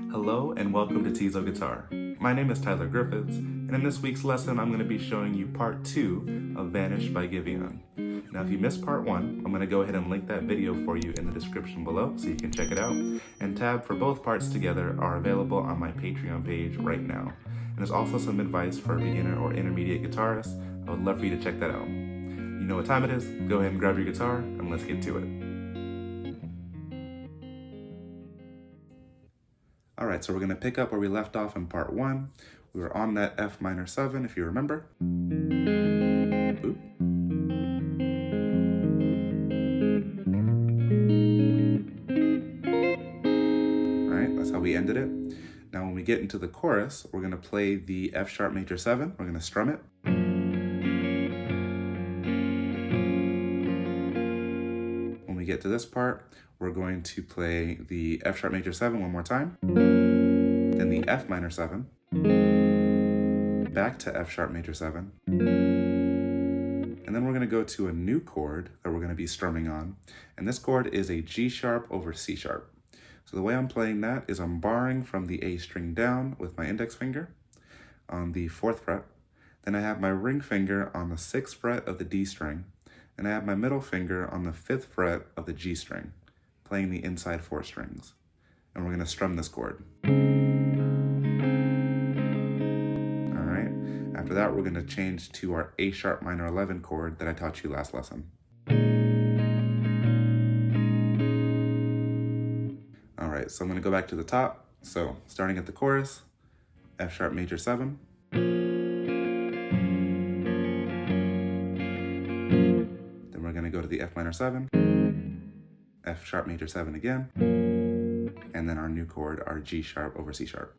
Hello and welcome to Tizo Guitar. My name is Tyler Griffiths, and in this week's lesson I'm going to be showing you part 2 of Vanish by Giveon. Now if you missed part 1, I'm going to go ahead and link that video for you in the description below so you can check it out, and tabs for both parts together are available on my Patreon page right now. And there's also some advice for beginner or intermediate guitarists. I would love for you to check that out. You know what time it is, go ahead and grab your guitar and let's get to it. Alright, so we're going to pick up where we left off in part 1. We were on that F minor 7, if you remember. Oop. Alright, that's how we ended it. Now when we get into the chorus, we're going to play the F sharp major 7. We're going to strum it. When we get to this part, we're going to play the F sharp major 7 one more time, then the F minor 7, back to F sharp major 7, and then we're going to go to a new chord that we're going to be strumming on, and this chord is a G sharp over C sharp. So the way I'm playing that is I'm barring from the A string down with my index finger on the 4th fret, then I have my ring finger on the 6th fret of the D string, and I have my middle finger on the 5th fret of the G string, playing the inside 4 strings. And we're going to strum this chord. Alright, after that we're going to change to our A sharp minor 11 chord that I taught you last lesson. Alright, so I'm going to go back to the top. So, starting at the chorus, F sharp major 7. Then we're going to go to the F minor 7. F sharp major 7 again, and then our new chord, our G sharp over C sharp.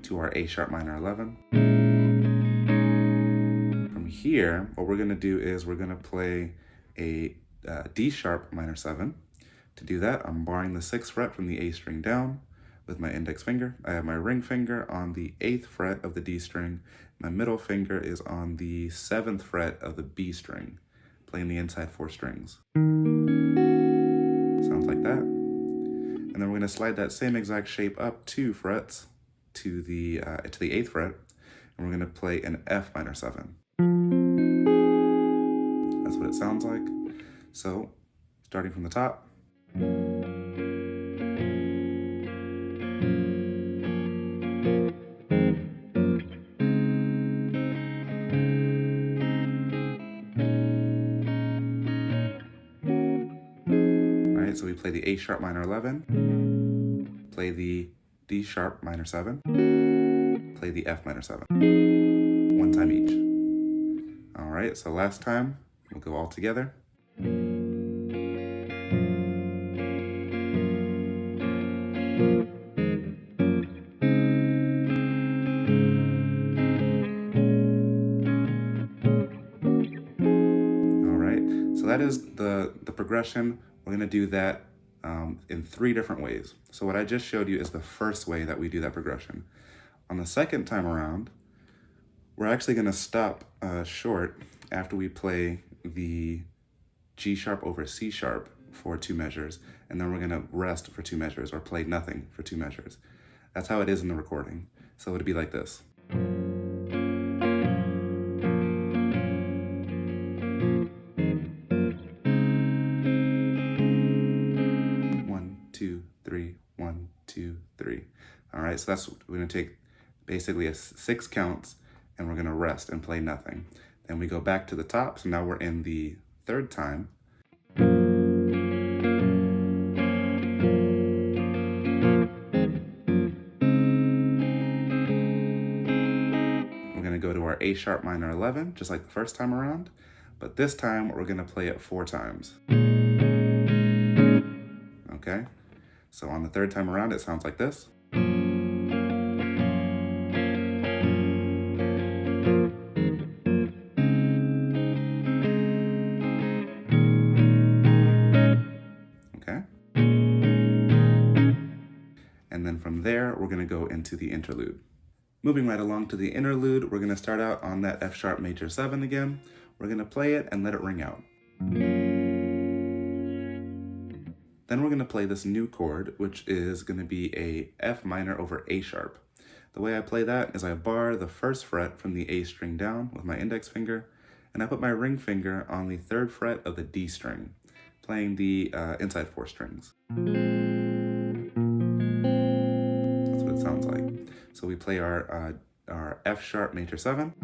To our A sharp minor 11. From here, what we're going to do is we're going to play a D sharp minor 7. To do that, I'm barring the 6th fret from the A string down with my index finger. I have my ring finger on the 8th fret of the D string. My middle finger is on the 7th fret of the B string, playing the inside 4 strings. Sounds like that. And then we're going to slide that same exact shape up 2 frets to the 8th fret, and we're going to play an F minor 7. That's what it sounds like. So, starting from the top. So we play the A sharp minor 11, play the D sharp minor 7, play the F minor 7, one time each. All right, so last time, we'll go all together. All right, so that is the progression. We're going to do that in 3 different ways. So what I just showed you is the first way that we do that progression. On the second time around, we're actually going to stop short after we play the G sharp over C sharp for 2 measures, and then we're going to rest for 2 measures, or play nothing for 2 measures. That's how it is in the recording. So it would be like this. All right, so that's, we're going to take basically 6 counts, and we're going to rest and play nothing. Then we go back to the top, so now we're in the 3rd time. We're going to go to our A sharp minor 11, just like the first time around, but this time we're going to play it 4 times. Okay, so on the 3rd time around, it sounds like this. And then from there, we're going to go into the interlude. Moving right along to the interlude, we're going to start out on that F sharp major 7 again. We're going to play it and let it ring out. Then we're going to play this new chord, which is going to be a F minor over A sharp. The way I play that is I bar the first fret from the A string down with my index finger, and I put my ring finger on the 3rd fret of the D string, playing the inside 4 strings. That's what it sounds like. So we play our F sharp major 7,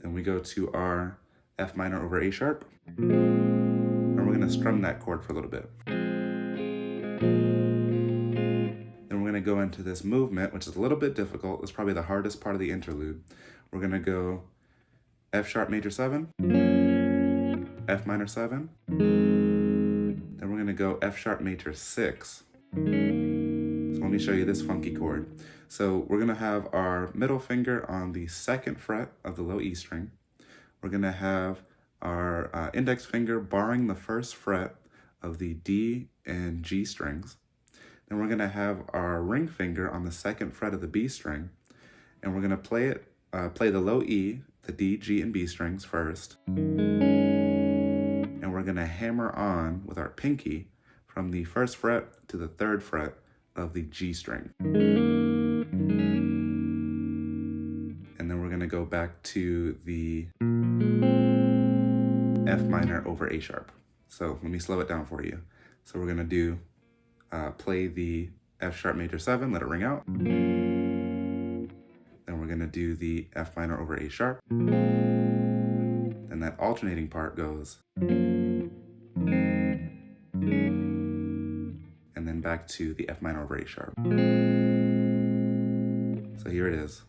then we go to our F minor over A sharp, and we're going to strum that chord for a little bit. Then we're going to go into this movement, which is a little bit difficult. It's probably the hardest part of the interlude. We're going to go F sharp major 7, F minor 7, then we're going to go F sharp major 6. So let me show you this funky chord. So we're going to have our middle finger on the 2nd fret of the low E string. We're going to have our index finger barring the 1st fret of the D and G strings. Then we're going to have our ring finger on the 2nd fret of the B string, and we're going to play the low E, the D, G, and B strings first, and we're going to hammer on with our pinky from the 1st fret to the 3rd fret of the G string. And then we're going to go back to the F minor over A sharp. So let me slow it down for you. So we're going to do play the F sharp major 7, let it ring out. Then we're going to do the F minor over A sharp. And that alternating part goes. And then back to the F minor over A sharp. So here it is.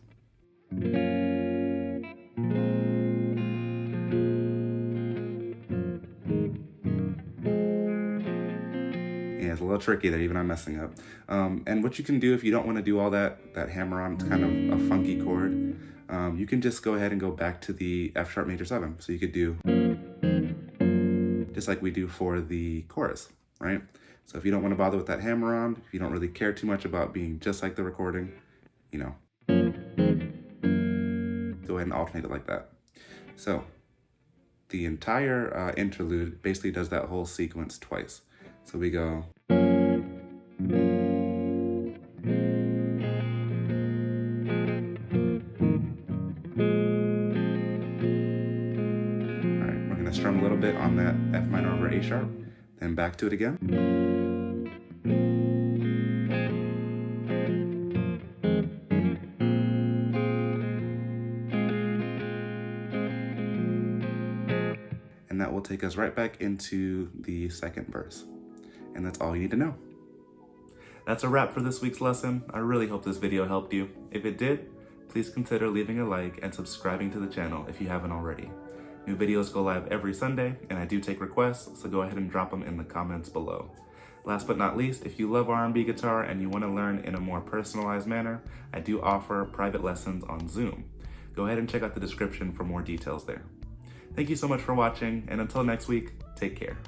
Yeah, it's a little tricky there, even I'm messing up. And what you can do if you don't want to do all that hammer on, it's kind of a funky chord, you can just go ahead and go back to the F sharp major 7. So you could do just like we do for the chorus, right? So if you don't want to bother with that hammer on, if you don't really care too much about being just like the recording, you know, go ahead and alternate it like that. So the entire interlude basically does that whole sequence twice. So we go. All right, we're gonna strum a little bit on that F minor over A sharp, then back to it again. And that will take us right back into the 2nd verse. And that's all you need to know. That's a wrap for this week's lesson. I really hope this video helped you. If it did, please consider leaving a like and subscribing to the channel if you haven't already. New videos go live every Sunday, and I do take requests, so go ahead and drop them in the comments below. Last but not least, if you love R&B guitar and you want to learn in a more personalized manner, I do offer private lessons on Zoom. Go ahead and check out the description for more details there. Thank you so much for watching, and until next week, take care.